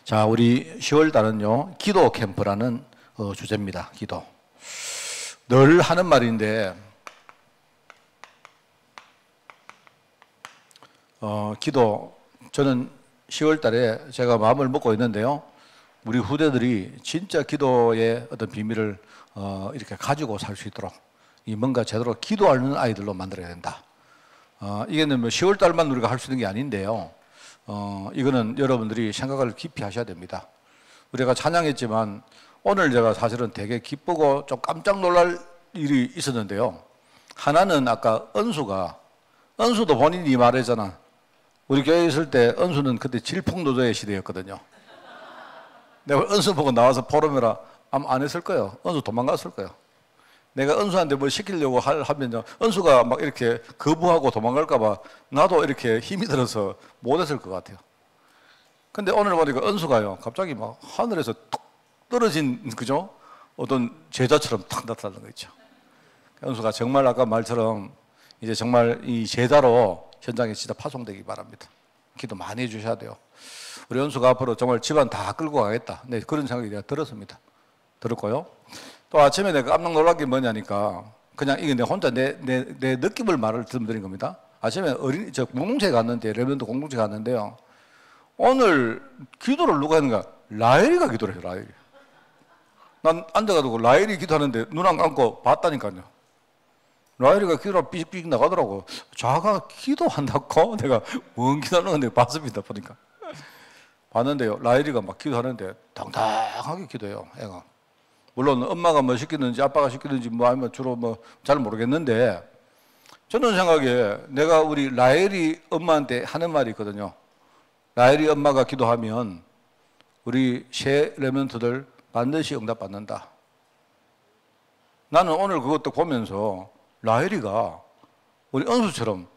자, 우리 10월 달은요, 기도 캠프라는 주제입니다. 기도. 늘 하는 말인데, 기도, 저는 10월 달에 제가 마음을 먹고 있는데요. 우리 후대들이 진짜 기도의 어떤 비밀을 이렇게 가지고 살 수 있도록 이 뭔가 제대로 기도하는 아이들로 만들어야 된다. 이게는 뭐 10월 달만 우리가 할 수 있는 게 아닌데요. 이거는 여러분들이 생각을 깊이 하셔야 됩니다. 우리가 찬양했지만 오늘 제가 사실은 되게 기쁘고 좀 깜짝 놀랄 일이 있었는데요. 하나는 아까 은수도 본인이 말했잖아. 우리 교회에 있을 때 은수는 그때 질풍노도의 시대였거든요. 내가 은수 보고 나와서 포럼이라 아마 안 했을 거예요. 은수 도망갔을 거예요. 내가 은수한테 뭐 시키려고 하면요, 은수가 막 이렇게 거부하고 도망갈까봐 나도 이렇게 힘이 들어서 못했을 것 같아요. 근데 오늘 보니까 은수가요, 갑자기 막 하늘에서 툭 떨어진, 그죠? 어떤 제자처럼 탁 나타나는 거 있죠. 은수가 정말 아까 말처럼 이제 정말 이 제자로 현장에 진짜 파송되기 바랍니다. 기도 많이 해주셔야 돼요. 우리 은수가 앞으로 정말 집안 다 끌고 가겠다. 네, 그런 생각이 내가 들었습니다. 들었고요. 또 아침에 내가 깜짝 놀란 게 뭐냐니까 그냥 이게 내 혼자 내 느낌을 말을 드린 겁니다. 아침에 저 공동체 갔는데, 레몬드 공동체 갔는데요. 오늘 기도를 누가 했는가? 라헬이가 기도를 해요, 라헬이. 난 앉아가지고 라헬이 기도하는데 눈 안 감고 봤다니까요. 라헬이가 기도를 삐직삐직 나가더라고. 자가 기도한다고? 내가 뭔 기도하는 건데 봤습니다, 보니까. 봤는데요. 라헬이가 막 기도하는데 당당하게 기도해요, 애가. 물론 엄마가 뭐 시키는지 아빠가 시키는지 뭐 아니면 주로 뭐 잘 모르겠는데 저는 생각에 내가 우리 라헬이 엄마한테 하는 말이 있거든요. 라헬이 엄마가 기도하면 우리 새 레몬트들 반드시 응답받는다. 나는 오늘 그것도 보면서 라헬이가 우리 은수처럼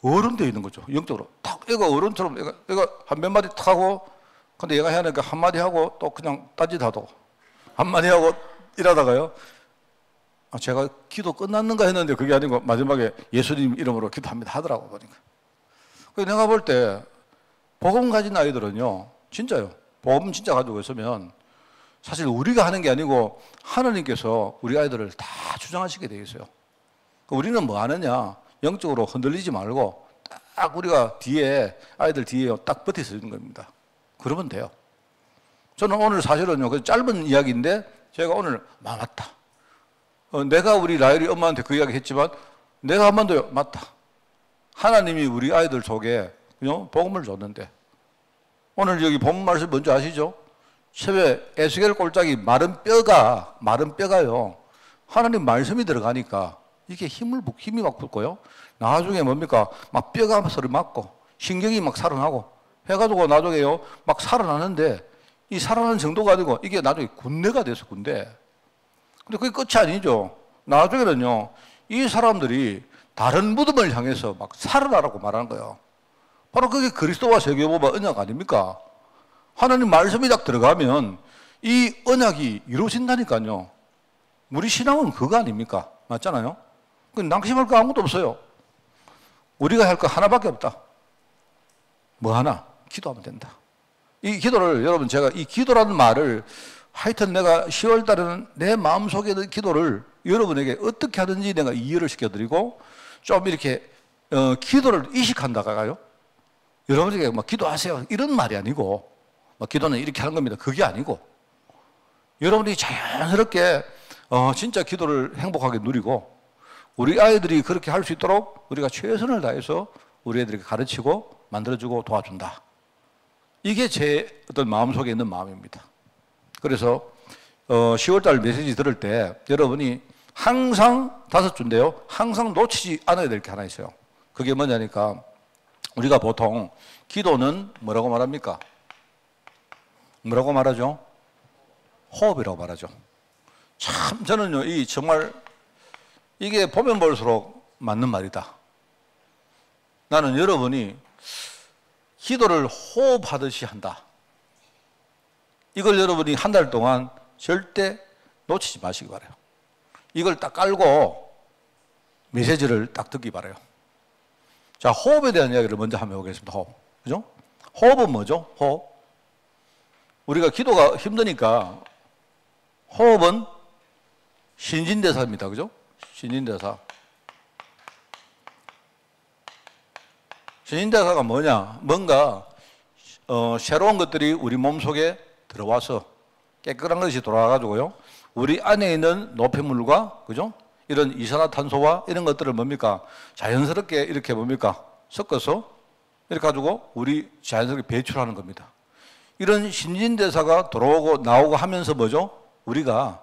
어른되어 있는 거죠. 영적으로. 딱 애가 어른처럼 애가 한 몇 마디 탁 하고 근데 얘가 해야 하니까 한 마디 하고 또 그냥 딴짓하고 한마디 하고 이러다가요. 제가 기도 끝났는가 했는데 그게 아니고 마지막에 예수님 이름으로 기도합니다 하더라고 보니까. 내가 볼 때 복음 가진 아이들은요. 진짜요. 복음 진짜 가지고 있으면 사실 우리가 하는 게 아니고 하나님께서 우리 아이들을 다 주장하시게 되어 있어요. 우리는 뭐 하느냐. 영적으로 흔들리지 말고 딱 우리가 뒤에 아이들 뒤에 딱 버텨 서는 겁니다. 그러면 돼요. 저는 오늘 사실은요, 그 짧은 이야기인데, 제가 오늘, 맞다. 내가 우리 라헬이 엄마한테 그 이야기 했지만, 내가 한 번 더요, 맞다. 하나님이 우리 아이들 속에, 복음을 줬는데, 오늘 여기 본 말씀 뭔지 아시죠? 새벽에 에스겔 꼴짝이 마른 뼈가요, 하나님 말씀이 들어가니까, 이게 힘이 막 붙고요. 나중에 뭡니까? 막 뼈가 소리 맞고, 신경이 막 살아나고, 해가지고 나중에요, 막 살아나는데, 이 살아나는 정도가 아니고 이게 나중에 군대가 돼서 군대. 근데 그게 끝이 아니죠. 나중에는요, 이 사람들이 다른 무덤을 향해서 막 살아나라고 말하는 거예요. 바로 그게 그리스도와 세계보바 언약 아닙니까? 하나님 말씀이 딱 들어가면 이 언약이 이루어진다니까요. 우리 신앙은 그거 아닙니까? 맞잖아요? 낭심할 거 아무것도 없어요. 우리가 할 거 하나밖에 없다. 뭐 하나? 기도하면 된다. 이 기도를 여러분 제가 이 기도라는 말을 하여튼 내가 10월 달에는 내 마음속에 있는 기도를 여러분에게 어떻게 하든지 내가 이해를 시켜드리고 좀 이렇게 기도를 이식한다가요. 여러분에게 막 기도하세요 이런 말이 아니고 막 기도는 이렇게 하는 겁니다. 그게 아니고 여러분이 자연스럽게 진짜 기도를 행복하게 누리고 우리 아이들이 그렇게 할 수 있도록 우리가 최선을 다해서 우리 애들에게 가르치고 만들어주고 도와준다. 이게 제 어떤 마음속에 있는 마음입니다. 그래서 10월달 메시지 들을 때 여러분이 항상 5주인데요. 항상 놓치지 않아야 될 게 하나 있어요. 그게 뭐냐니까 우리가 보통 기도는 뭐라고 말합니까? 뭐라고 말하죠? 호흡이라고 말하죠. 참 저는요, 정말 이게 보면 볼수록 맞는 말이다. 나는 여러분이 기도를 호흡하듯이 한다. 이걸 여러분이 한 달 동안 절대 놓치지 마시기 바라요. 이걸 딱 깔고 메시지를 딱 듣기 바라요. 자, 호흡에 대한 이야기를 먼저 한번 해보겠습니다. 호흡. 그죠? 호흡은 뭐죠? 호흡. 우리가 기도가 힘드니까 호흡은 신진대사입니다. 그죠? 신진대사. 신진대사가 뭐냐? 뭔가 새로운 것들이 우리 몸속에 들어와서 깨끗한 것이 돌아가지고요. 우리 안에 있는 노폐물과 그죠? 이런 이산화탄소와 이런 것들을 뭡니까? 자연스럽게 이렇게 뭡니까? 섞어서 이렇게 가지고 우리 자연스럽게 배출하는 겁니다. 이런 신진대사가 들어오고 나오고 하면서 뭐죠? 우리가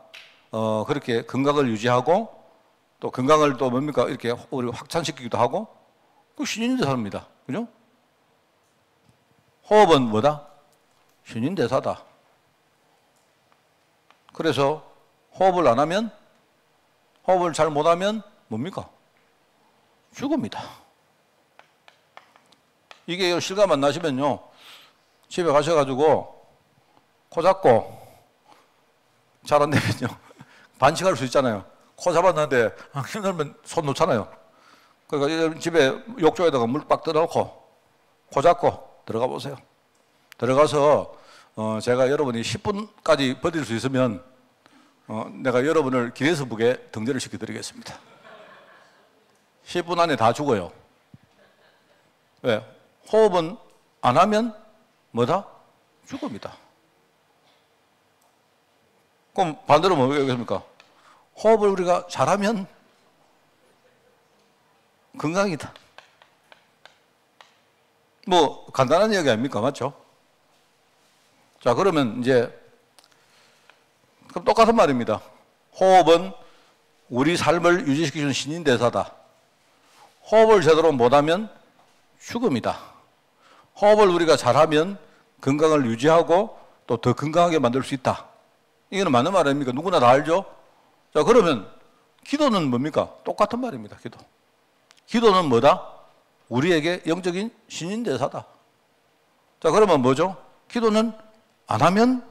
그렇게 건강을 유지하고 또 건강을 또 뭡니까? 이렇게 우리 확산시키기도 하고 그 신진대사입니다. 그죠? 호흡은 뭐다? 신진대사다. 그래서 호흡을 안 하면, 호흡을 잘 못하면 뭡니까? 죽습니다. 이게 실감 안 나시면요, 집에 가셔가지고 코 잡고 잘 안 되면요, 반칙할 수 있잖아요. 코 잡았는데 힘들면 손 놓잖아요. 그러니까 집에 욕조에다가 물 빡 떠놓고 코 잡고 들어가 보세요. 들어가서 제가 여러분이 10분까지 버틸 수 있으면 내가 여러분을 기네스북에 등재를 시켜드리겠습니다. 10분 안에 다 죽어요. 왜? 호흡은 안 하면 뭐다? 죽습니다. 그럼 반대로 뭐겠습니까? 호흡을 우리가 잘하면 건강이다. 뭐 간단한 이야기 아닙니까? 맞죠? 자, 그러면 이제 그럼 똑같은 말입니다. 호흡은 우리 삶을 유지시키는 신진대사다. 호흡을 제대로 못하면 죽음이다. 호흡을 우리가 잘하면 건강을 유지하고 또 더 건강하게 만들 수 있다. 이거는 맞는 말 아닙니까? 누구나 다 알죠? 자, 그러면 기도는 뭡니까? 똑같은 말입니다. 기도는 뭐다? 우리에게 영적인 신진대사다. 자, 그러면 뭐죠? 기도는 안 하면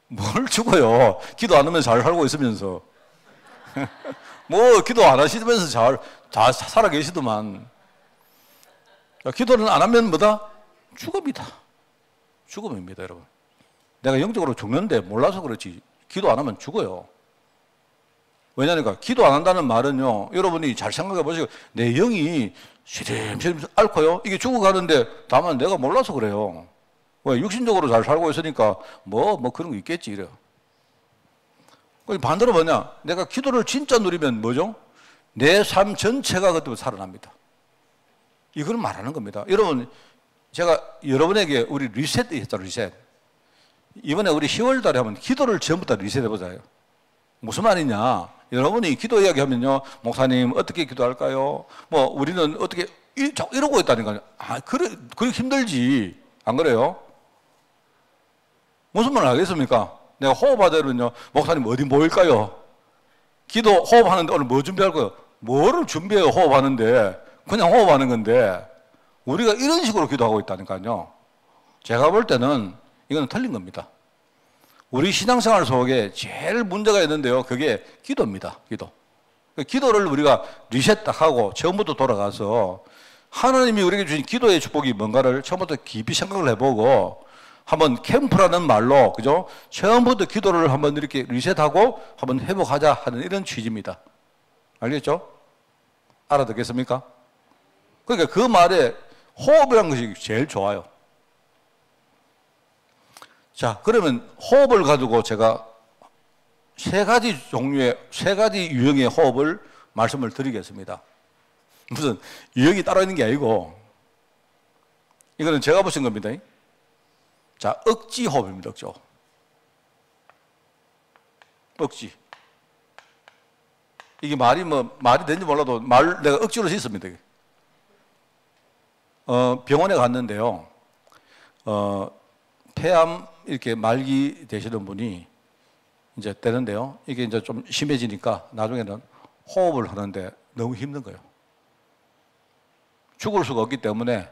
뭘 죽어요? 기도 안 하면 잘 살고 있으면서. 뭐 기도 안 하시면서 잘 살아 계시더만. 자, 기도는 안 하면 뭐다? 죽음이다. 죽음입니다, 여러분. 내가 영적으로 죽는데 몰라서 그렇지 기도 안 하면 죽어요. 왜냐니까 기도 안 한다는 말은요, 여러분이 잘 생각해 보시고 내 영이 시름시름 앓고요, 이게 죽어가는데 다만 내가 몰라서 그래요. 왜? 육신적으로 잘 살고 있으니까 뭐 그런 거 있겠지 이래요. 반대로 뭐냐? 내가 기도를 진짜 누리면 뭐죠? 내 삶 전체가 그때부터 살아납니다. 이걸 말하는 겁니다. 여러분, 제가 여러분에게 우리 리셋 했잖아요. 리셋. 이번에 우리 10월 달에 한번 기도를 전부 다 리셋해보자요. 무슨 말이냐? 여러분이 기도 이야기하면요, 목사님 어떻게 기도할까요? 뭐 우리는 어떻게 이러고 있다니까요. 아, 그래 힘들지. 안 그래요? 무슨 말 알겠습니까? 내가 호흡하자면요, 목사님 어디 모일까요? 기도 호흡하는데 오늘 뭐 준비할 거예요? 뭐를 준비해요? 호흡하는데 그냥 호흡하는 건데 우리가 이런 식으로 기도하고 있다니까요. 제가 볼 때는 이건 틀린 겁니다. 우리 신앙생활 속에 제일 문제가 있는데요, 그게 기도입니다. 기도를 우리가 리셋 딱 하고 처음부터 돌아가서 하나님이 우리에게 주신 기도의 축복이 뭔가를 처음부터 깊이 생각을 해보고 한번 캠프라는 말로, 그죠? 처음부터 기도를 한번 이렇게 리셋하고 한번 회복하자 하는 이런 취지입니다. 알겠죠? 알아듣겠습니까? 그러니까 그 말에 호흡이라는 것이 제일 좋아요. 자, 그러면 호흡을 가지고 제가 세 가지 유형의 호흡을 말씀을 드리겠습니다. 무슨 유형이 따로 있는 게 아니고, 이거는 제가 보신 겁니다. 자, 억지 호흡입니다. 억지. 이게 말이 되는지 몰라도 내가 억지로 짓습니다. 병원에 갔는데요. 폐암 이렇게 말기 되시는 분이 이제 되는데요. 이게 이제 좀 심해지니까 나중에는 호흡을 하는데 너무 힘든 거예요. 죽을 수가 없기 때문에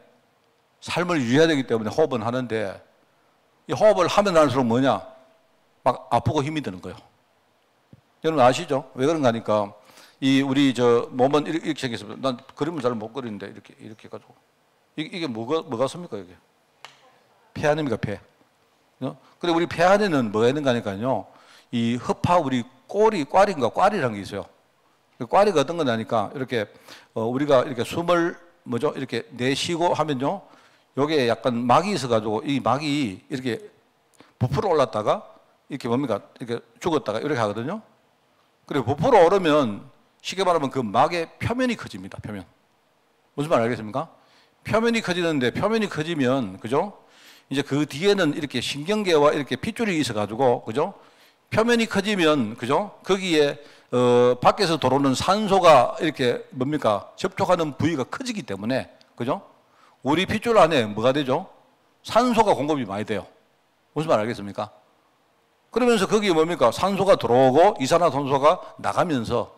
삶을 유지해야 되기 때문에 호흡은 하는데 이 호흡을 하면 할수록 뭐냐? 막 아프고 힘이 드는 거예요. 여러분 아시죠? 왜 그런가 하니까 우리 몸은 이렇게 생겼습니다. 난 그림을 잘 못 그리는데 이렇게 해가지고 이게 뭐가 씁니까 이게? 폐 아닙니까 폐? 근데 우리 폐 안에는 뭐가 있는가 하니까요. 이 허파 우리 꽈리인가 꽈리라는 게 있어요. 꽈리가 어떤 거냐니까 이렇게 우리가 이렇게 숨을 뭐죠? 이렇게 내쉬고 하면요. 요게 약간 막이 있어가지고 이 막이 이렇게 부풀어 올랐다가 이렇게 뭡니까? 이렇게 죽었다가 이렇게 하거든요. 그리고 부풀어 오르면 쉽게 말하면 그 막의 표면이 커집니다. 표면. 무슨 말 알겠습니까? 표면이 커지는데 표면이 커지면 그죠? 이제 그 뒤에는 이렇게 신경계와 이렇게 핏줄이 있어가지고 그죠? 표면이 커지면 그죠? 거기에 밖에서 들어오는 산소가 이렇게 뭡니까? 접촉하는 부위가 커지기 때문에 그죠? 우리 핏줄 안에 뭐가 되죠? 산소가 공급이 많이 돼요. 무슨 말 알겠습니까? 그러면서 거기에 뭡니까? 산소가 들어오고 이산화탄소가 나가면서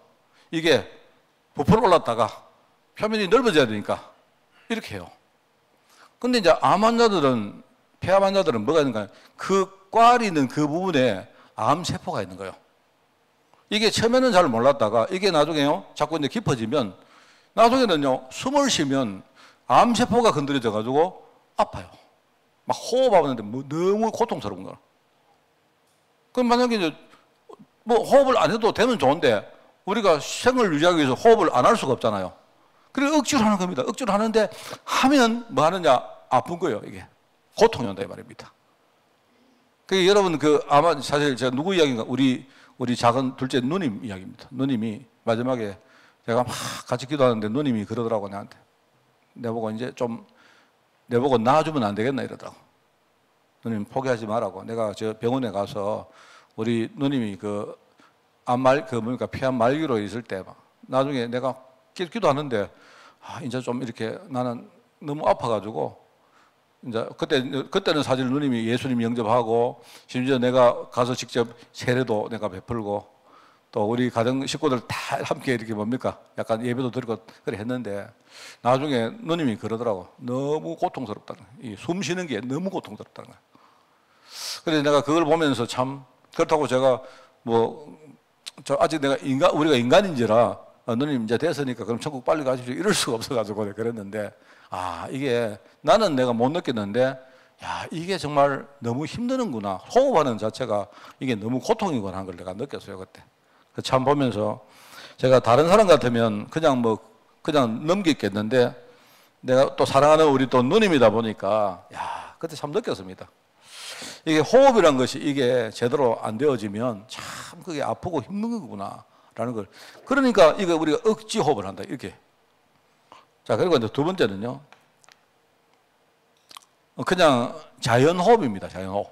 이게 부풀어 올랐다가 표면이 넓어져야 되니까 이렇게 해요. 근데 이제 암 환자들은, 폐암 환자들은 뭐가 있는가? 그 꽈리는 그 부분에 암세포가 있는 거예요. 이게 처음에는 잘 몰랐다가 이게 나중에요, 자꾸 이제 깊어지면 나중에는요, 숨을 쉬면 암세포가 건드려져 가지고 아파요. 막 호흡하는데 뭐 너무 고통스러운 거야. 그럼 만약에 이제 뭐 호흡을 안 해도 되면 좋은데 우리가 생을 유지하기 위해서 호흡을 안 할 수가 없잖아요. 그래서 억지로 하는 겁니다. 억지로 하는데 하면 뭐 하느냐? 아픈 거예요, 이게. 고통이 온다, 이 말입니다. 그 여러분 아마 사실 제가 누구 이야기인가? 우리 작은 둘째 누님 이야기입니다. 누님이 마지막에 제가 막 같이 기도하는데 누님이 그러더라고, 나한테. 내보고 이제 좀, 내보고 나아주면 안 되겠나 이러더라고. 누님 포기하지 말라고. 내가 저 병원에 가서 우리 누님이 뭡니까, 폐암 말기로 있을 때 막 나중에 내가 기도하는데 이제 좀 이렇게 나는 너무 아파가지고 이제 그때는 사실 누님이 예수님 영접하고 심지어 내가 가서 직접 세례도 내가 베풀고 또 우리 가정 식구들 다 함께 이렇게 뭡니까 약간 예배도 드리고 그래 했는데 나중에 누님이 그러더라고. 너무 고통스럽다는 거야. 숨 쉬는 게 너무 고통스럽다는 거야. 그래서 내가 그걸 보면서 참 그렇다고 제가 아직 우리가 인간인지라 누님 이제 됐으니까 그럼 천국 빨리 가십시오 이럴 수가 없어가지고 그랬는데 이게 나는 내가 못 느꼈는데 이게 정말 너무 힘드는구나. 호흡하는 자체가 이게 너무 고통이구나 하는 걸 내가 느꼈어요 그때. 참 보면서 제가 다른 사람 같으면 그냥 넘기겠는데 내가 또 사랑하는 우리 또 누님이다 보니까 그때 참 느꼈습니다. 이게 호흡이란 것이 이게 제대로 안 되어지면 참 그게 아프고 힘든 거구나라는 걸. 그러니까 이거 우리가 억지 호흡을 한다 이렇게. 자, 그리고 이제 두 번째는요. 그냥 자연 호흡입니다. 자연 호흡.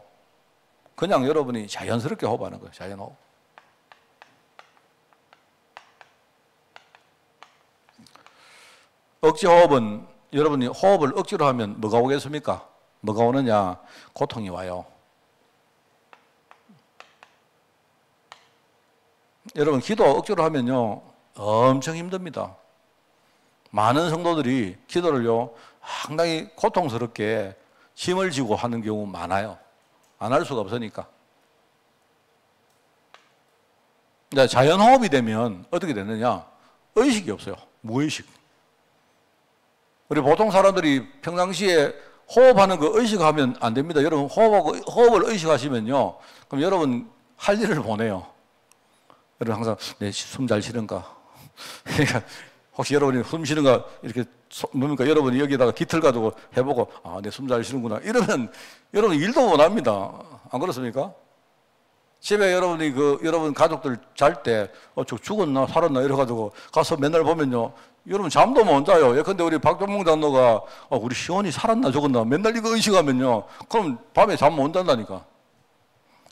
그냥 여러분이 자연스럽게 호흡하는 거예요. 자연 호흡. 억지 호흡은 여러분이 호흡을 억지로 하면 뭐가 오겠습니까? 뭐가 오느냐? 고통이 와요. 여러분 기도 억지로 하면요 엄청 힘듭니다. 많은 성도들이 기도를요 상당히 고통스럽게 힘을 지고 하는 경우 많아요. 안 할 수가 없으니까. 자연호흡이 되면 어떻게 되느냐? 의식이 없어요. 무의식. 우리 보통 사람들이 평상시에 호흡하는 거 의식하면 안 됩니다. 여러분 호흡을 의식하시면요 그럼 여러분 할 일을 보내요. 여러분 항상 내 숨 잘 쉬는가? 그러니까 혹시 여러분이 숨 쉬는가 이렇게 뭡니까? 여러분이 여기다가 깃을 가지고 해보고 내 숨 잘 쉬는구나 이러면 여러분 일도 못 합니다. 안 그렇습니까? 집에 여러분이 여러분 가족들 잘 때 저 죽었나 살았나 이래가지고 가서 맨날 보면요 여러분 잠도 못 자요. 예컨대 우리 박종봉 장로가 우리 시온이 살았나 죽었나 맨날 이거 의식하면요 그럼 밤에 잠 못 잔다니까.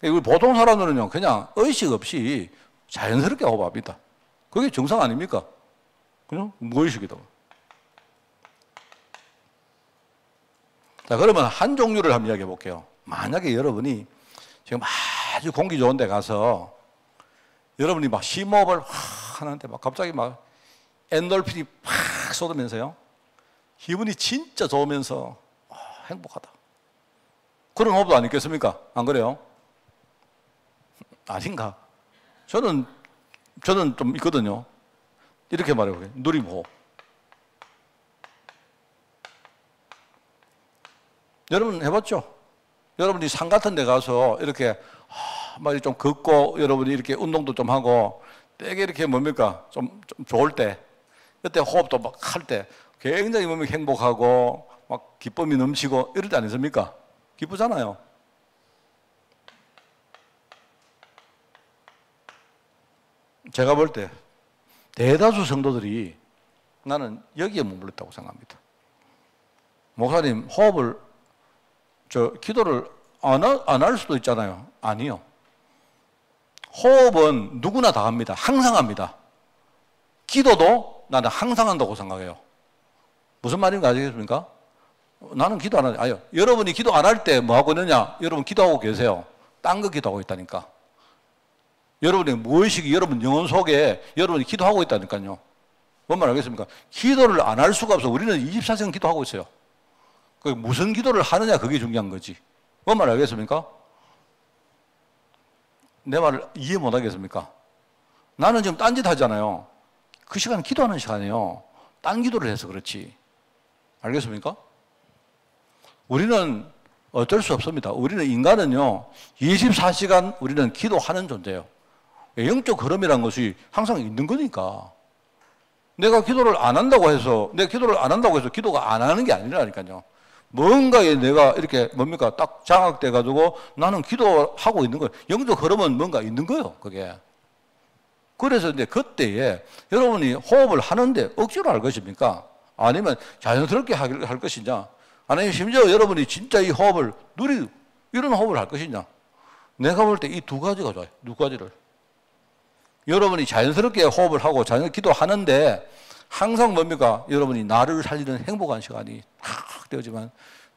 우리 보통 사람들은요 그냥 의식 없이 자연스럽게 호흡합니다. 그게 정상 아닙니까? 그냥 무의식이다. 자, 그러면 한 종류를 한번 이야기해 볼게요. 만약에 여러분이 지금 아주 공기 좋은 데 가서 여러분이 막 심호흡을 하는데 막 갑자기 막 엔돌핀이 팍 쏟으면서요. 기분이 진짜 좋으면서 행복하다. 그런 호흡도 안 있겠습니까? 안 그래요? 아닌가? 저는 좀 있거든요. 이렇게 말해요. 누림호흡. 여러분 해봤죠? 여러분이 산 같은 데 가서 이렇게 막 좀 걷고 여러분이 이렇게 운동도 좀 하고 되게 이렇게 뭡니까? 좀 좋을 때 그때 호흡도 막 할 때 굉장히 몸이 행복하고 막 기쁨이 넘치고 이럴 때 아니십니까? 기쁘잖아요. 제가 볼 때 대다수 성도들이 나는 여기에 머물렀다고 생각합니다. 목사님 호흡을 기도를 안 할 수도 있잖아요. 아니요. 호흡은 누구나 다 합니다. 항상 합니다. 기도도 나는 항상 한다고 생각해요. 무슨 말인지 아시겠습니까? 나는 기도 안 하죠. 아니요. 여러분이 기도 안 할 때 뭐 하고 있느냐? 여러분 기도하고 계세요. 딴 거 기도하고 있다니까. 여러분의 무의식이 여러분 영혼 속에 여러분이 기도하고 있다니까요. 뭔 말 알겠습니까? 기도를 안 할 수가 없어. 우리는 24시간 기도하고 있어요. 무슨 기도를 하느냐 그게 중요한 거지. 뭔 말 알겠습니까? 내 말을 이해 못 하겠습니까? 나는 지금 딴짓 하잖아요. 그 시간은 기도하는 시간이에요. 딴 기도를 해서 그렇지. 알겠습니까? 우리는 어쩔 수 없습니다. 우리는 인간은요, 24시간 우리는 기도하는 존재예요. 영적 흐름이라는 것이 항상 있는 거니까. 내가 기도를 안 한다고 해서 기도가 안 하는 게 아니라니까요. 뭔가에 내가 이렇게 뭡니까? 딱 장악돼가지고 나는 기도하고 있는 거예요. 영적 흐름은 뭔가 있는 거예요, 그게. 그래서 이제 그때에 여러분이 호흡을 하는데 억지로 할 것입니까? 아니면 자연스럽게 할 것이냐? 아니면 심지어 여러분이 진짜 이 호흡을 이런 호흡을 할 것이냐? 내가 볼 때 이 두 가지가 좋아요. 두 가지를. 여러분이 자연스럽게 호흡을 하고 자연스럽게 기도하는데 항상 뭡니까? 여러분이 나를 살리는 행복한 시간이 탁 되어지만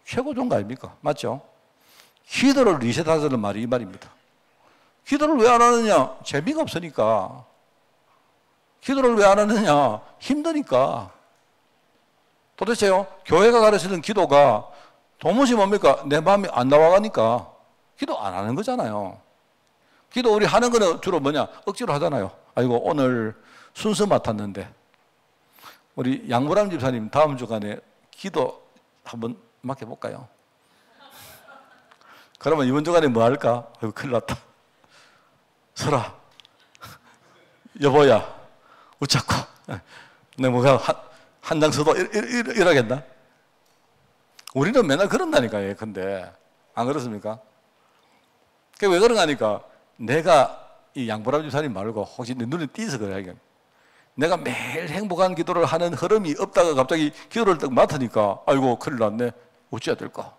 최고 좋은 거 아닙니까? 맞죠? 기도를 리셋하자는 말이 이 말입니다. 기도를 왜 안 하느냐? 재미가 없으니까. 기도를 왜 안 하느냐? 힘드니까. 도대체요, 교회가 가르치는 기도가 도무지 뭡니까? 내 마음이 안 나와가니까 기도 안 하는 거잖아요. 기도 우리 하는 거는 주로 뭐냐? 억지로 하잖아요. 아이고, 오늘 순서 맡았는데. 우리 양보람 집사님 다음 주간에 기도 한번 맡겨볼까요? 그러면 이번 주간에 뭐 할까? 아이고, 큰일 났다. 설아, 여보야, 웃자고. 내 뭐가 한 장 써도 이러겠나? 우리는 맨날 그런다니까요. 근데 안 그렇습니까? 그게 왜 그런가 하니까 내가 이 양보람 집사님 말고 혹시 내 눈에 띄서 그래. 내가 매일 행복한 기도를 하는 흐름이 없다가 갑자기 기도를 딱 맡으니까 아이고 큰일 났네. 어찌해야 될까?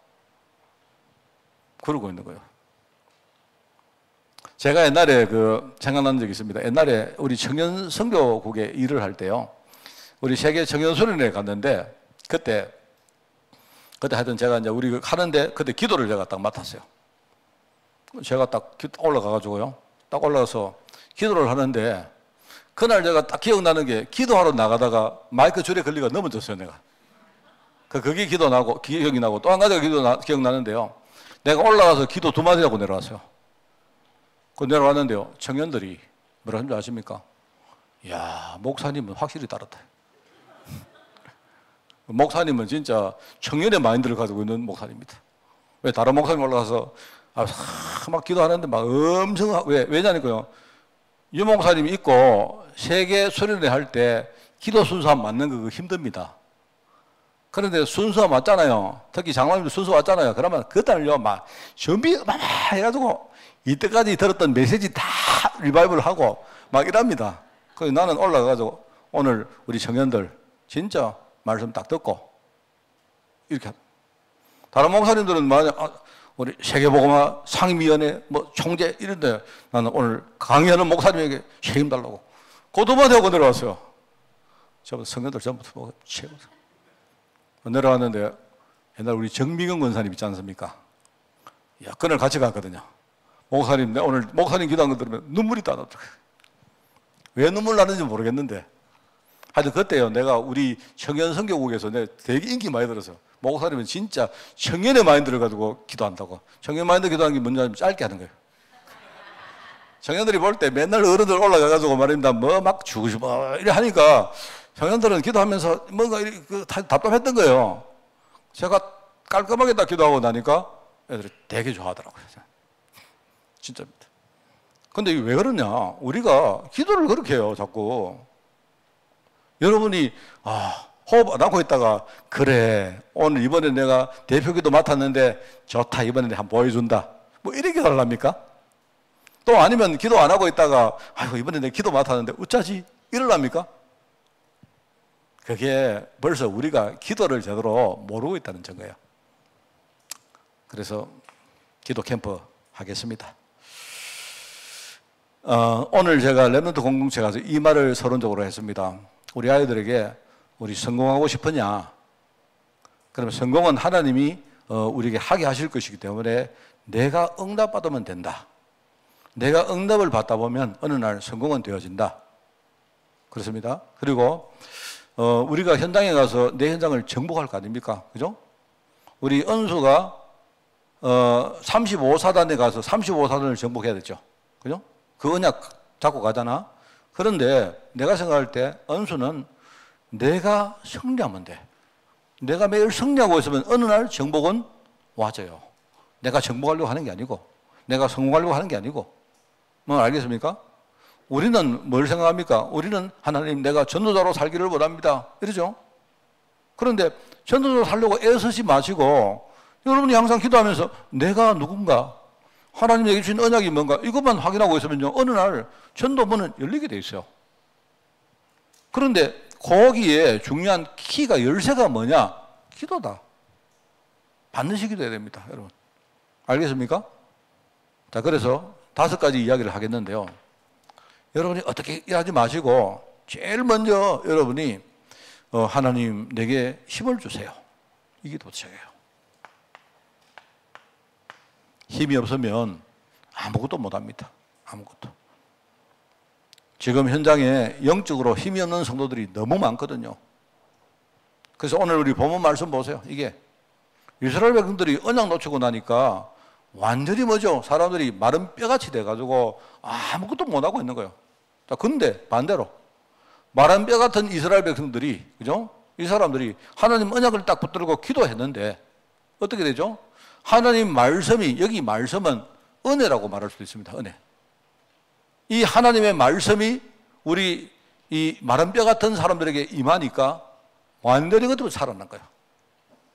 그러고 있는 거예요. 제가 옛날에 생각난 적이 있습니다. 옛날에 우리 청년 선교국에 일을 할 때요. 우리 세계 청년 수련회에 갔는데 그때 하여튼 제가 이제 우리 하는데 그때 기도를 제가 딱 맡았어요. 제가 딱 올라가가지고요. 딱 올라가서 기도를 하는데 그날 제가 딱 기억나는 게 기도하러 나가다가 마이크 줄에 걸리가 넘어졌어요, 내가. 그게 기억이 나고 또 한 가지가 기억나는데요. 내가 올라가서 기도 2마디 하고 내려왔어요. 내려왔는데요. 청년들이 뭐라 하는 줄 아십니까? 이야, 목사님은 확실히 다르다. 목사님은 진짜 청년의 마인드를 가지고 있는 목사님입니다. 왜 다른 목사님 올라가서 막 기도하는데 막 엄청 왜냐니까요. 유 목사님이 있고 세계 수련회 할 때 기도 순서 맞는 거 힘듭니다. 그런데 순서 맞잖아요. 특히 장로님도 순서 맞잖아요. 그러면 그날요 막 준비 막 해가지고 이때까지 들었던 메시지 다 리바이벌 하고 막 이랍니다. 그래서 나는 올라가가지고 오늘 우리 청년들 진짜 말씀 딱 듣고 이렇게 다른 목사님들은 우리 세계복음화 상임위원회 총재 이런데 나는 오늘 강의하는 목사님에게 책임 달라고 고도만 하고 내려왔어요. 저 성년들 전부 최고. 내려왔는데 옛날 우리 정미경 권사님 있지 않습니까? 야, 그날 같이 갔거든요. 목사님, 오늘 목사님 기도한 거 들으면 눈물이 나더라고요. 왜 눈물 나는지 모르겠는데 하여튼 그때요, 내가 우리 청년 선교국에서 내가 되게 인기 많이 들었어요. 목사님은 진짜 청년의 마인드를 가지고 기도한다고. 청년 마인드 기도하는 게 뭔지 알면 짧게 하는 거예요. 청년들이 볼 때 맨날 어른들 올라가가지고 말입니다. 막 주고 싶어. 이래 하니까 청년들은 기도하면서 뭔가 답답했던 거예요. 제가 깔끔하게 딱 기도하고 나니까 애들이 되게 좋아하더라고요. 진짜입니다. 근데 이게 왜 그러냐? 우리가 기도를 그렇게 해요, 자꾸. 여러분이, 호흡 안 하고 있다가, 그래, 오늘 이번에 내가 대표기도 맡았는데, 좋다, 이번에 내가 한번 보여준다. 뭐 이렇게 하려합니까? 또 아니면 기도 안 하고 있다가, 아이고, 이번에 내가 기도 맡았는데, 어쩌지? 이러랍니까? 그게 벌써 우리가 기도를 제대로 모르고 있다는 증거예요. 그래서 기도 캠프 하겠습니다. 오늘 제가 렘넌트 공동체 가서 이 말을 서론적으로 했습니다. 우리 아이들에게 우리 성공하고 싶으냐? 그러면 성공은 하나님이 우리에게 하게 하실 것이기 때문에 내가 응답받으면 된다. 내가 응답을 받다 보면 어느 날 성공은 되어진다. 그렇습니다. 그리고 우리가 현장에 가서 내 현장을 정복할 거 아닙니까? 그죠? 우리 은수가 35사단에 가서 35사단을 정복해야 되죠. 그죠? 그 언약 잡고 가잖아. 그런데 내가 생각할 때 은수는 내가 승리하면 돼. 내가 매일 승리하고 있으면 어느 날 정복은 와져요. 내가 정복하려고 하는 게 아니고, 내가 성공하려고 하는 게 아니고. 뭐 알겠습니까? 우리는 뭘 생각합니까? 우리는 하나님 내가 전도자로 살기를 원합니다. 이러죠? 그런데 전도자로 살려고 애쓰지 마시고 여러분이 항상 기도하면서 내가 누군가, 하나님에게 주신 언약이 뭔가 이것만 확인하고 있으면요 어느 날 전도문은 열리게 돼 있어요. 그런데 거기에 중요한 키가 열쇠가 뭐냐? 기도다. 반드시 기도해야 됩니다, 여러분. 알겠습니까? 자, 그래서 5가지 이야기를 하겠는데요. 여러분이 어떻게 일하지 마시고 제일 먼저 여러분이 하나님 내게 힘을 주세요. 이게 도착해요. 힘이 없으면 아무것도 못합니다. 아무것도. 지금 현장에 영적으로 힘이 없는 성도들이 너무 많거든요. 그래서 오늘 우리 본문 말씀 보세요. 이게 이스라엘 백성들이 언약 놓치고 나니까 완전히 뭐죠? 사람들이 마른 뼈같이 돼가지고 아무것도 못하고 있는 거예요. 자, 근데 반대로 마른 뼈 같은 이스라엘 백성들이, 그죠? 이 사람들이 하나님 언약을 딱 붙들고 기도했는데 어떻게 되죠? 하나님 말씀이, 여기 말씀은 은혜라고 말할 수도 있습니다. 은혜. 이 하나님의 말씀이 우리 이 마른 뼈 같은 사람들에게 임하니까 완전히 그대로 살아난 거예요.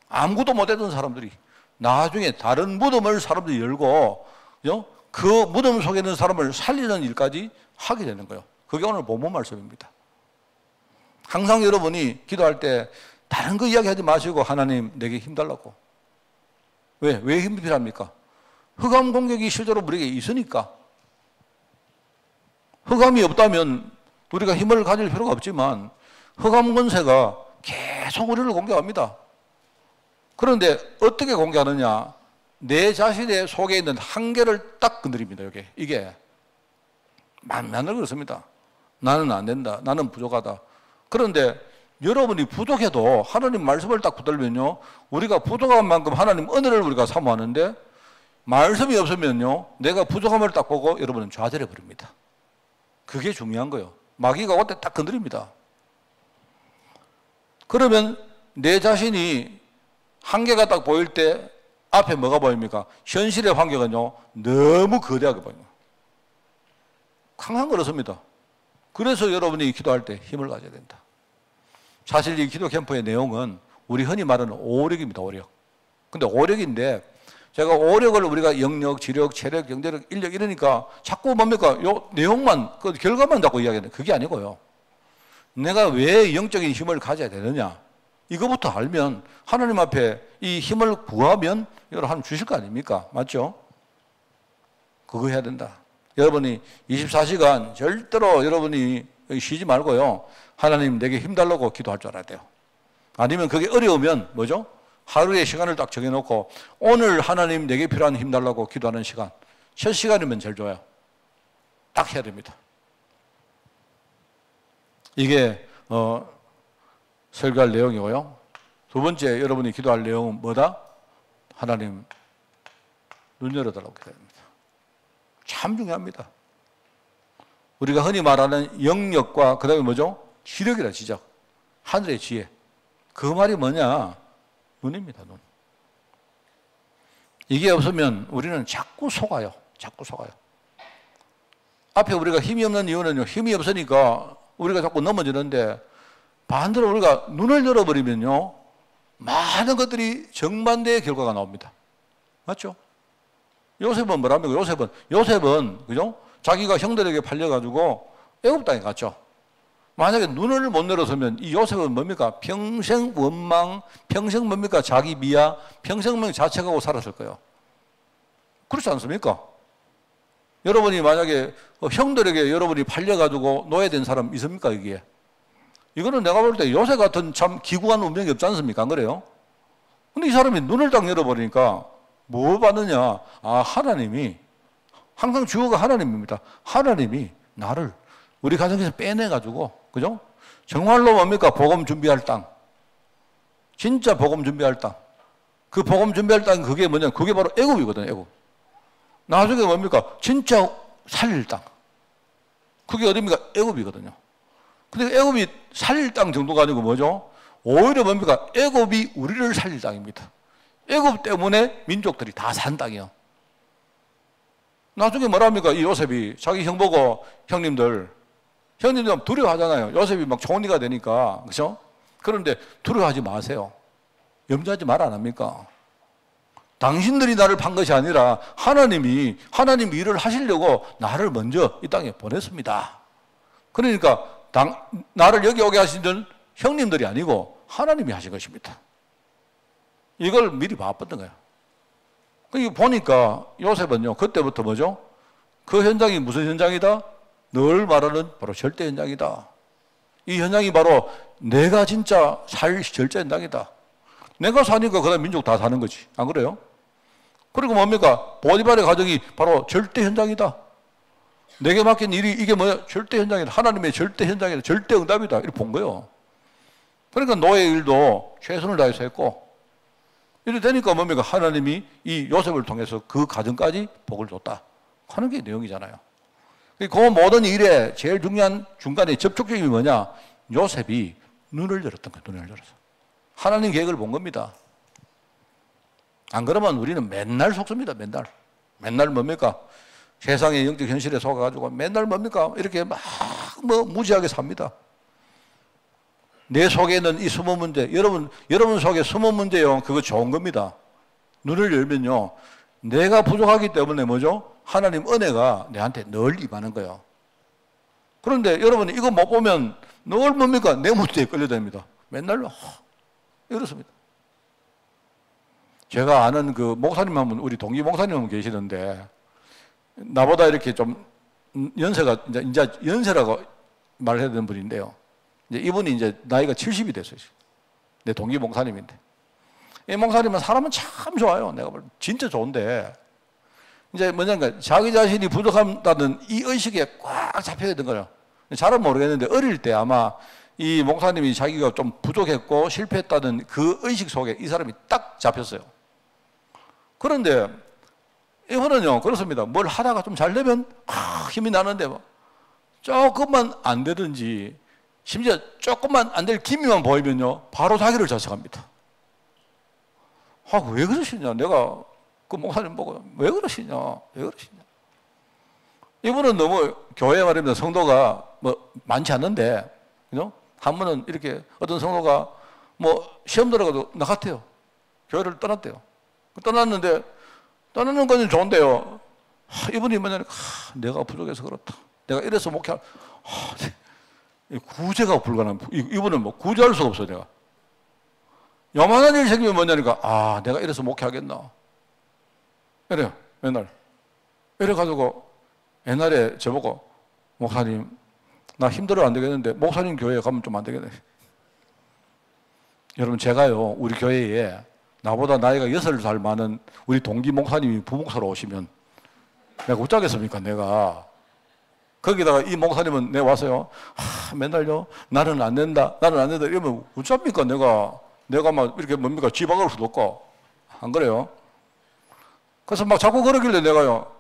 아무것도 못했던 사람들이 나중에 다른 무덤을 사람들이 열고, 그죠? 그 무덤 속에 있는 사람을 살리는 일까지 하게 되는 거예요. 그게 오늘 본문 말씀입니다. 항상 여러분이 기도할 때 다른 거 이야기하지 마시고 하나님 내게 힘달라고. 왜 힘이 필요합니까? 흑암 공격이 실제로 우리에게 있으니까. 흑암이 없다면 우리가 힘을 가질 필요가 없지만 흑암 권세가 계속 우리를 공격합니다. 그런데 어떻게 공격하느냐? 내 자신의 속에 있는 한계를 딱 건드립니다. 이게 만날 그렇습니다. 나는 안 된다. 나는 부족하다. 그런데 여러분이 부족해도 하나님 말씀을 딱 붙들면요, 우리가 부족한 만큼 하나님 은혜를 우리가 사모하는데 말씀이 없으면요, 내가 부족함을 딱 보고 여러분은 좌절해 버립니다. 그게 중요한 거예요. 마귀가 그때 딱 건드립니다. 그러면 내 자신이 한계가 딱 보일 때 앞에 뭐가 보입니까? 현실의 환경은요, 너무 거대하게 보입니다. 항상 그렇습니다. 그래서 여러분이 기도할 때 힘을 가져야 된다. 사실 이 기도 캠프의 내용은 우리 흔히 말하는 오력입니다. 오력. 근데 오력인데 제가 오력을 우리가 영역, 지력, 체력, 경제력, 인력 이러니까 자꾸 뭡니까? 요 내용만, 그 결과만 자꾸 이야기하는 그게 아니고요. 내가 왜 영적인 힘을 가져야 되느냐? 이거부터 알면 하나님 앞에 이 힘을 구하면 여러분 하나님 주실 거 아닙니까? 맞죠? 그거 해야 된다. 여러분이 24시간 절대로 여러분이 쉬지 말고요. 하나님 내게 힘달라고 기도할 줄 알아야 돼요. 아니면 그게 어려우면 뭐죠? 하루의 시간을 딱 정해놓고 오늘 하나님 내게 필요한 힘달라고 기도하는 시간. 첫 시간이면 제일 좋아요. 딱 해야 됩니다. 이게 설교할 내용이고요. 두 번째 여러분이 기도할 내용은 뭐다? 하나님 눈 열어달라고 기도합니다. 참 중요합니다. 우리가 흔히 말하는 영역과 그 다음에 뭐죠? 지력이라 지적. 하늘의 지혜. 그 말이 뭐냐? 눈입니다. 눈. 이게 없으면 우리는 자꾸 속아요. 자꾸 속아요. 앞에 우리가 힘이 없는 이유는요, 힘이 없으니까 우리가 자꾸 넘어지는데, 반대로 우리가 눈을 열어버리면요, 많은 것들이 정반대의 결과가 나옵니다. 맞죠? 요셉은 뭐랍니까? 요셉은, 그죠? 자기가 형들에게 팔려가지고 애굽 땅에 갔죠. 만약에 눈을 못 열어서면 이 요셉은 뭡니까? 평생 원망, 평생 뭡니까? 자기 미야, 평생 자책하고 살았을 거예요. 그렇지 않습니까? 여러분이 만약에 형들에게 여러분이 팔려가지고 노예된 사람 있습니까? 여기에? 이거는 내가 볼 때 요셉 같은 참 기구한 운명이 없지 않습니까? 안 그래요? 근데 이 사람이 눈을 딱 열어버리니까 뭐 받느냐? 아, 하나님이, 항상 주어가 하나님입니다. 하나님이 나를 우리 가정에서 빼내가지고, 그죠? 정말로 뭡니까? 복음 준비할 땅. 진짜 복음 준비할 땅. 그 복음 준비할 땅 그게 뭐냐? 그게 바로 애굽이거든요, 애굽. 나중에 뭡니까? 진짜 살릴 땅. 그게 어디입니까? 애굽이거든요. 근데 애굽이 살릴 땅 정도가 아니고 뭐죠? 오히려 뭡니까? 애굽이 우리를 살릴 땅입니다. 애굽 때문에 민족들이 다 산 땅이요. 나중에 뭐랍니까? 이 요셉이 자기 형 보고 형님들 두려워하잖아요. 요셉이 막 총리가 되니까. 그죠? 그런데 두려워하지 마세요. 염려하지 말 안 합니까? 당신들이 나를 판 것이 아니라 하나님이 일을 하시려고 나를 먼저 이 땅에 보냈습니다. 그러니까 나를 여기 오게 하신 건 형님들이 아니고 하나님이 하신 것입니다. 이걸 미리 봤던 거예요. 보니까 요셉은요, 그때부터 뭐죠? 그 현장이 무슨 현장이다? 늘 말하는 바로 절대 현장이다. 이 현장이 바로 내가 진짜 살 절대 현장이다. 내가 사니까 그 다음 민족 다 사는 거지. 안 그래요? 그리고 뭡니까? 보디발의 가정이 바로 절대 현장이다. 내게 맡긴 일이 이게 뭐야? 절대 현장이다. 하나님의 절대 현장이다. 절대 응답이다. 이렇게 본 거예요. 그러니까 노예 일도 최선을 다해서 했고, 이렇게 되니까 뭡니까? 하나님이 이 요셉을 통해서 그 가정까지 복을 줬다 하는 게 내용이잖아요. 그 모든 일에 제일 중요한 중간에 접촉점이 뭐냐? 요셉이 눈을 열었던 거예요. 눈을 열어서. 하나님 계획을 본 겁니다. 안 그러면 우리는 맨날 속습니다. 맨날 뭡니까? 세상의 영적 현실에 속아가지고 맨날 뭡니까? 이렇게 막 무지하게 삽니다. 내 속에는 이 숨은 문제, 여러분 속에 숨은 문제요. 그거 좋은 겁니다. 눈을 열면요. 내가 부족하기 때문에 뭐죠? 하나님 은혜가 내한테 늘 임하는 거예요. 그런데 여러분이 이거 못 보면 늘 뭡니까? 내 문제에 끌려다닙니다. 맨날 이렇습니다. 제가 아는 그 목사님 한 분, 우리 동기 목사님 한 분 계시는데, 나보다 이렇게 좀 연세가, 이제 연세라고 말해야 되는 분인데요. 이제 이분이 이제 나이가 70이 됐어요. 내 동기 목사님인데. 이 목사님은 사람은 참 좋아요. 내가 볼 때 진짜 좋은데, 이제 뭐냐면 자기 자신이 부족하다는 이 의식에 꽉 잡혀야 되는 거예요. 잘은 모르겠는데 어릴 때 아마 이 목사님이 자기가 좀 부족했고 실패했다는 그 의식 속에 이 사람이 딱 잡혔어요. 그런데 이분은요, 그렇습니다. 뭘 하다가 좀 잘 되면 힘이 나는데 뭐 조금만 안 되든지, 심지어 조금만 안 될 기미만 보이면요, 바로 자기를 자책합니다. 왜 그러시냐? 내가 그 목사님 보고 왜 그러시냐? 이분은 너무 교회 말입니다. 성도가 뭐 많지 않는데, 그죠? 한 번은 이렇게 어떤 성도가 뭐 시험 들어가도 나갔대요. 교회를 떠났대요. 떠났는데, 떠나는 건 좋은데요. 이분이 뭐냐면, 내가 부족해서 그렇다. 내가 이래서 목회할, 구제가 불가능한, 이분은 뭐 구제할 수가 없어요, 내가. 요만한 일 생기면 뭐냐니까, 내가 이래서 목회하겠나. 이래요, 맨날. 이래가지고, 옛날에 저보고, 목사님, 나 힘들어 안 되겠는데, 목사님 교회에 가면 좀 안 되겠네. 여러분, 제가요, 우리 교회에 나보다 나이가 6살 많은 우리 동기 목사님이 부목사로 오시면 내가 어쩌겠습니까, 내가. 거기다가 이 목사님은 내가 와서요, 맨날요, 나는 안 된다, 이러면 어쩝니까, 내가 막 이렇게 뭡니까, 지방을 후덥고. 안 그래요? 그래서 막 자꾸 그러길래 내가요,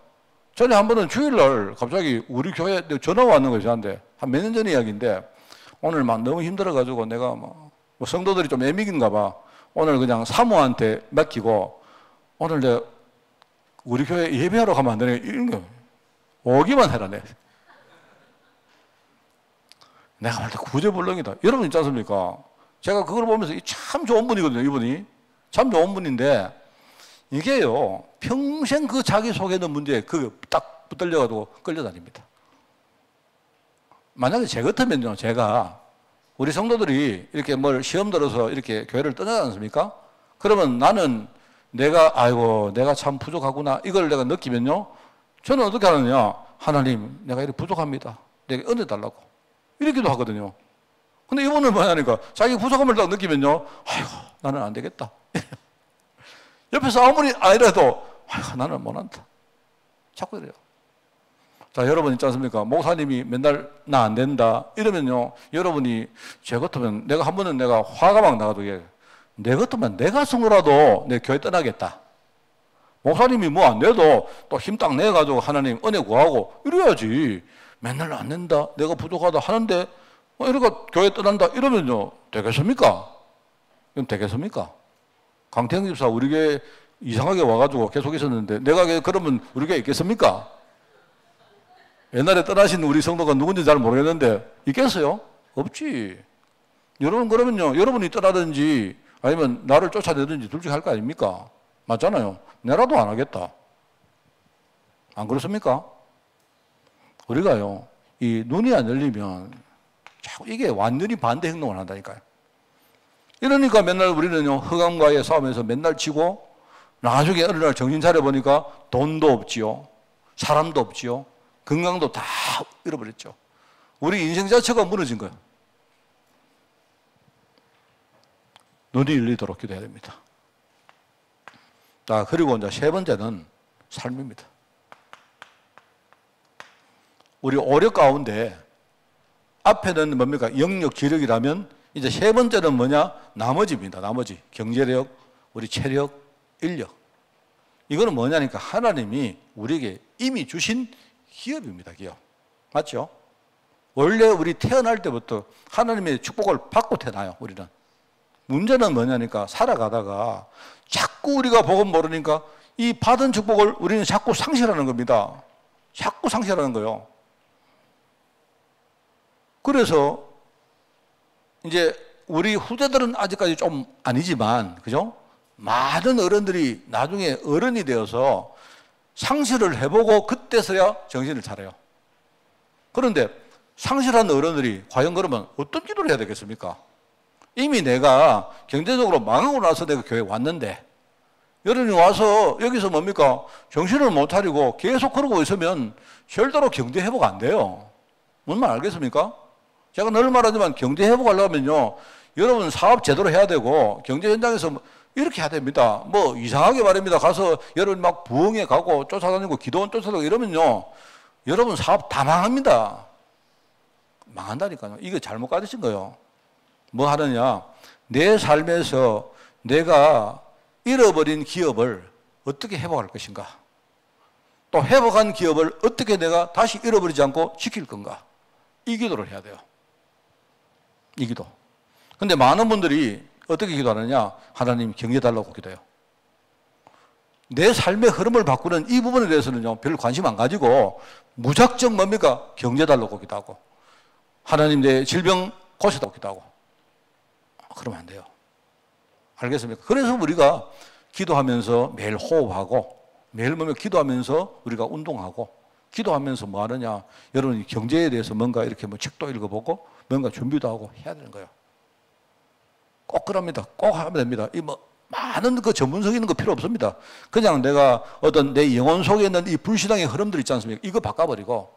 전에 한 번은 주일날 갑자기 우리 교회에 전화가 왔는 거예요, 저한테. 한 몇 년 전 이야기인데, 오늘 막 너무 힘들어가지고 내가 뭐 성도들이 좀 애미긴가 봐. 오늘 그냥 사모한테 맡기고, 오늘 내가 우리 교회 예배하러 가면 안 되네. 이런 거. 오기만 해라, 내가 볼 때 구제불능이다. 여러분 있지 않습니까? 제가 그걸 보면서 참 좋은 분이거든요, 이분이. 참 좋은 분인데, 이게요, 평생 그 자기소개는 문제에 딱 붙들려가지고 끌려다닙니다. 만약에 제 같으면요, 제가 우리 성도들이 이렇게 뭘 시험 들어서 이렇게 교회를 떠나지 않습니까? 그러면 나는 내가 참 부족하구나. 이걸 내가 느끼면요, 저는 어떻게 하느냐. 하나님, 내가 이렇게 부족합니다. 내가 은혜 달라고. 이렇게도 하거든요. 근데 이분은 뭐냐니까, 자기 부족함을 딱 느끼면요, 아이고, 나는 안 되겠다. 옆에서 아무리 아니라도, 아이고, 나는 못한다. 자꾸 이래요. 자, 여러분 있지 않습니까? 목사님이 맨날 나 안 된다. 이러면요, 여러분이 제 같으면 한 번은 내가 화가 막 나가도 내 같으면 내 가슴으로라도 내 교회 떠나겠다. 목사님이 뭐 안 돼도 또 힘 딱 내가지고 하나님 은혜 구하고 이래야지. 맨날 안 된다. 내가 부족하다 하는데 이러니까 교회 떠난다. 이러면요, 되겠습니까? 이건 되겠습니까? 강태형 집사 우리 교회 이상하게 와가지고 계속 있었는데 내가 그러면 우리 교회 있겠습니까? 옛날에 떠나신 우리 성도가 누군지 잘 모르겠는데 있겠어요? 없지. 여러분 그러면요, 여러분이 떠나든지 아니면 나를 쫓아내든지 둘 중에 할 거 아닙니까? 맞잖아요. 내라도 안 하겠다. 안 그렇습니까? 우리가요, 이 눈이 안 열리면 자꾸 이게 완전히 반대 행동을 한다니까요. 이러니까 맨날 우리는요, 흑암과의 싸움에서 맨날 지고 나중에 어느 날 정신 차려보니까 돈도 없지요. 사람도 없지요. 건강도 다 잃어버렸죠. 우리 인생 자체가 무너진 거예요. 눈이 열리도록 기도해야 됩니다. 자, 그리고 이제 세 번째는 삶입니다. 우리 오력 가운데 앞에는 뭡니까? 영역, 지력이라면 이제 세 번째는 뭐냐? 나머지입니다. 나머지. 경제력, 우리 체력, 인력. 이거는 뭐냐니까 하나님이 우리에게 이미 주신 기업입니다. 기업. 맞죠? 원래 우리 태어날 때부터 하나님의 축복을 받고 태어나요. 우리는. 문제는 뭐냐니까 살아가다가 자꾸 우리가 복음 모르니까 이 받은 축복을 우리는 자꾸 상실하는 겁니다. 자꾸 상실하는 거예요. 그래서 이제 우리 후대들은 아직까지 좀 아니지만, 그죠? 많은 어른들이 나중에 어른이 되어서 상실을 해보고 그때서야 정신을 차려요. 그런데 상실한 어른들이 과연 그러면 어떤 기도를 해야 되겠습니까? 이미 내가 경제적으로 망하고 나서 내가 교회에 왔는데 여러분이 와서 여기서 뭡니까? 정신을 못 차리고 계속 그러고 있으면 절대로 경제 회복 안 돼요. 뭔 말 알겠습니까? 제가 늘 말하지만 경제 회복하려면요, 여러분 사업 제대로 해야 되고 경제 현장에서 이렇게 해야 됩니다. 뭐 이상하게 말입니다. 가서 여러분 막 부흥회 가고 쫓아다니고 기도원 쫓아다니고 이러면요, 여러분 사업 다 망합니다. 망한다니까요. 이거 잘못 가르친 거예요. 뭐 하느냐? 내 삶에서 내가 잃어버린 기업을 어떻게 회복할 것인가? 또 회복한 기업을 어떻게 내가 다시 잃어버리지 않고 지킬 건가? 이 기도를 해야 돼요. 이 기도. 근데 많은 분들이 어떻게 기도하느냐? 하나님 경제 달라고 기도해요. 내 삶의 흐름을 바꾸는 이 부분에 대해서는요, 별 관심 안 가지고 무작정 뭡니까? 경제 달라고 기도하고 하나님 내 질병 고쳐달라고 기도하고 그러면 안 돼요. 알겠습니까? 그래서 우리가 기도하면서 매일 호흡하고 매일 보면 기도하면서 우리가 운동하고 기도하면서 뭐 하느냐? 여러분이 경제에 대해서 뭔가 이렇게 뭐 책도 읽어보고 뭔가 준비도 하고 해야 되는 거예요. 꼭 그럽니다. 꼭 하면 됩니다. 이 뭐 많은 그 전문성 있는 거 필요 없습니다. 그냥 내가 어떤 내 영혼 속에 있는 이 불신앙의 흐름들 있지 않습니까? 이거 바꿔버리고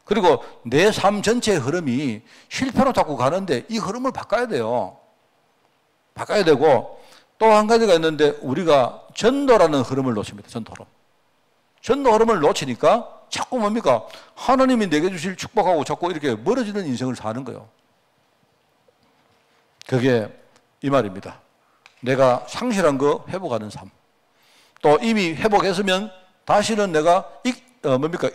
그리고 내 삶 전체의 흐름이 실패로 자꾸 가는데 이 흐름을 바꿔야 돼요. 바꿔야 되고 또 한 가지가 있는데 우리가 전도라는 흐름을 놓칩니다. 전도 흐름. 전도 흐름을 놓치니까 자꾸 뭡니까? 하나님이 내게 주실 축복하고 자꾸 이렇게 멀어지는 인생을 사는 거예요. 그게 이 말입니다. 내가 상실한 거 회복하는 삶. 또 이미 회복했으면 다시는 내가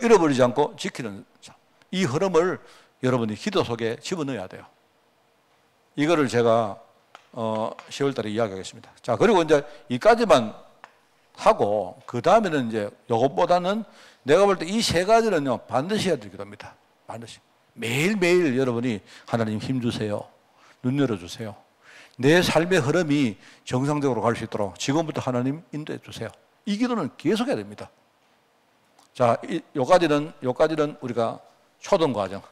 잃어버리지 않고 지키는 삶. 이 흐름을 여러분이 기도 속에 집어넣어야 돼요. 이거를 제가 10월 달에 이야기하겠습니다. 자, 그리고 이제 이까지만 하고 그 다음에는 이제 이것보다는 내가 볼 때 이 세 가지는요 반드시 해야 될 기도입니다. 반드시 매일매일 여러분이 하나님 힘주세요. 눈 열어주세요. 내 삶의 흐름이 정상적으로 갈 수 있도록 지금부터 하나님 인도해 주세요. 이 기도는 계속 해야 됩니다. 자, 요까지는 우리가 초등 과정.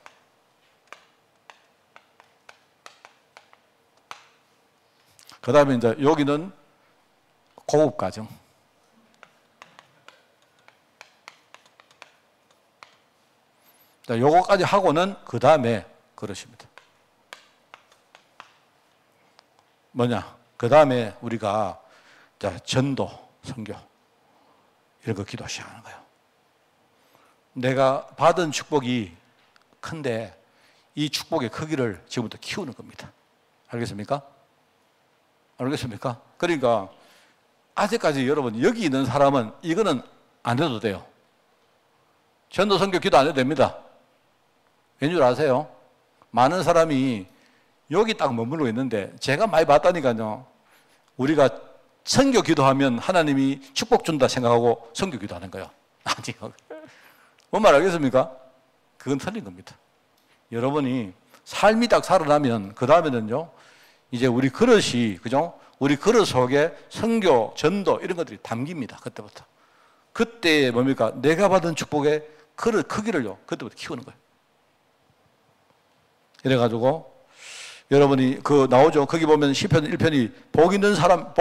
그 다음에 이제 여기는 고급 과정. 자, 요거까지 하고는 그 다음에 그러십니다. 뭐냐? 그 다음에 우리가 자, 전도, 선교 이런 거 기도 시작하는 거예요. 내가 받은 축복이 큰데 이 축복의 크기를 지금부터 키우는 겁니다. 알겠습니까? 알겠습니까? 그러니까 아직까지 여러분 여기 있는 사람은 이거는 안 해도 돼요. 전도, 선교, 기도 안 해도 됩니다. 왠 줄 아세요? 많은 사람이 여기 딱 머물고 있는데 제가 많이 봤다니까요. 우리가 선교 기도하면 하나님이 축복 준다 생각하고 선교 기도하는 거예요. 아니요. 뭔 말 알겠습니까? 그건 틀린 겁니다. 여러분이 삶이 딱 살아나면 그 다음에는요. 이제 우리 그릇이 그죠? 우리 그릇 속에 선교, 전도 이런 것들이 담깁니다. 그때부터. 그때 뭡니까? 내가 받은 축복의 그릇 크기를요. 그때부터 키우는 거예요. 이래가지고 여러분이 그 나오죠. 거기 보면 시편 1편이 복 있는 사람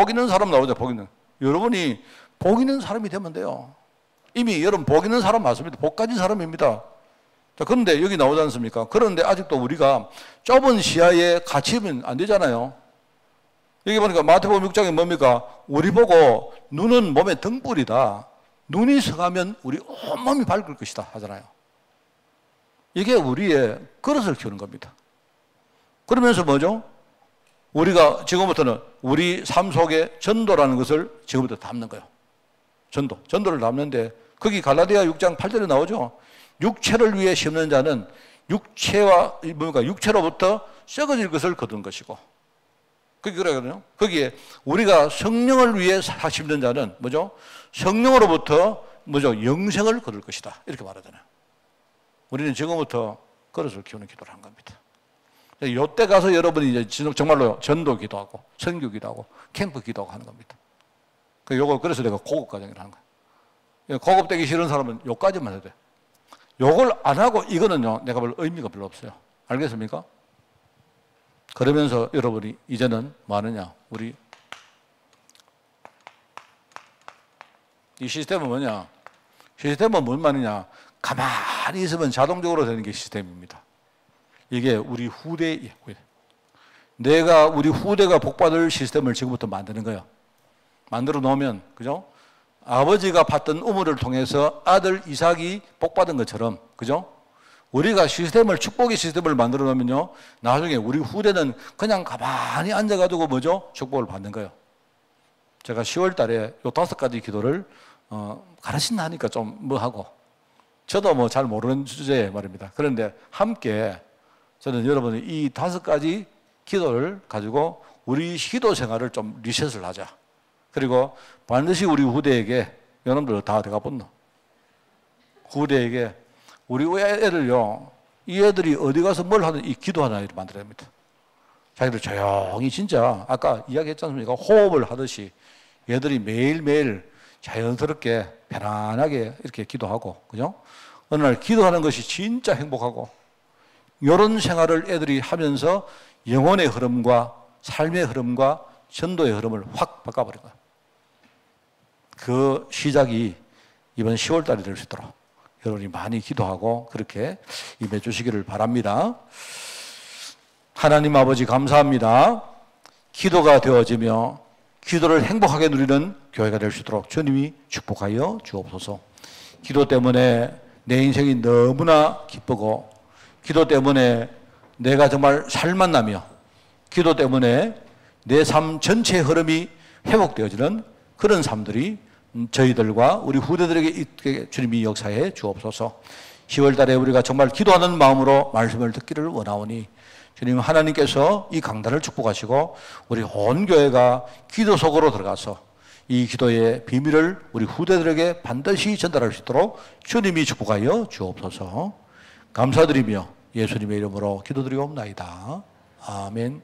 나오죠. 복 있는. 여러분이 복 있는 사람이 되면 돼요. 이미 여러분 복 있는 사람 맞습니다. 복 가진 사람입니다. 자, 그런데 여기 나오지 않습니까? 그런데 아직도 우리가 좁은 시야에 갇히면 안 되잖아요. 여기 보니까 마태복음 6장에 뭡니까? 우리 보고 눈은 몸의 등불이다. 눈이 성하면 우리 온몸이 밝을 것이다 하잖아요. 이게 우리의 그릇을 키우는 겁니다. 그러면서 뭐죠? 우리가 지금부터는 우리 삶 속에 전도라는 것을 지금부터 담는 거예요. 전도를 담는데 거기 갈라디아 6장 8절에 나오죠. 육체를 위해 심는 자는 육체로부터 썩어질 것을 거둔 것이고. 그게 그러거든요. 거기에 우리가 성령을 위해 심는 자는 뭐죠? 성령으로부터 뭐죠? 영생을 거둘 것이다. 이렇게 말하잖아요. 우리는 지금부터 그릇을 키우는 기도를 한 겁니다. 이때 가서 여러분이 이제 정말로 전도 기도하고 선교 기도하고 캠프 기도하고 하는 겁니다. 그래서 내가 고급 과정이라는 거예요. 고급되기 싫은 사람은 요까지만 해도 돼. 요걸 안 하고 이거는요, 내가 볼 의미가 별로 없어요. 알겠습니까? 그러면서 여러분이 이제는 뭐 하느냐? 우리 이 시스템은 뭐냐? 시스템은 뭔 말이냐? 가만히 있으면 자동적으로 되는 게 시스템입니다. 이게 우리 후대예요. 내가 우리 후대가 복받을 시스템을 지금부터 만드는 거예요. 만들어 놓으면, 그죠? 아버지가 받던 우물을 통해서 아들 이삭이 복받은 것처럼, 그죠? 우리가 축복의 시스템을 만들어 놓으면요, 나중에 우리 후대는 그냥 가만히 앉아가지고 뭐죠? 축복을 받는 거예요. 제가 10월 달에 요 5가지 기도를, 가르친다 하니까 좀 뭐 하고, 저도 뭐 잘 모르는 주제에 말입니다. 그런데 함께 저는 여러분이 이 5가지 기도를 가지고 우리 기도 생활을 좀 리셋을 하자. 그리고 반드시 우리 후대에게, 여러분들 다 돼가 본노? 후대에게 우리 애들요, 이 애들이 어디 가서 뭘 하든 이 기도하는 아이를 만들어야 합니다. 자기들 조용히 진짜 아까 이야기했지 않습니까? 호흡을 하듯이 얘들이 매일매일 자연스럽게 편안하게 이렇게 기도하고, 그죠? 어느 날 기도하는 것이 진짜 행복하고, 이런 생활을 애들이 하면서 영혼의 흐름과 삶의 흐름과 전도의 흐름을 확 바꿔버린 거예요. 그 시작이 이번 10월 달이 될 수 있도록 여러분이 많이 기도하고 그렇게 임해 주시기를 바랍니다. 하나님 아버지 감사합니다. 기도가 되어지며 기도를 행복하게 누리는 교회가 될 수 있도록 주님이 축복하여 주옵소서. 기도 때문에 내 인생이 너무나 기쁘고, 기도 때문에 내가 정말 살만 나며, 기도 때문에 내 삶 전체의 흐름이 회복되어지는 그런 삶들이 저희들과 우리 후대들에게 있게 주님이 역사해 주옵소서. 10월 달에 우리가 정말 기도하는 마음으로 말씀을 듣기를 원하오니 주님 하나님께서 이 강단을 축복하시고 우리 온 교회가 기도 속으로 들어가서 이 기도의 비밀을 우리 후대들에게 반드시 전달할 수 있도록 주님이 축복하여 주옵소서. 감사드리며 예수님의 이름으로 기도드리옵나이다. 아멘.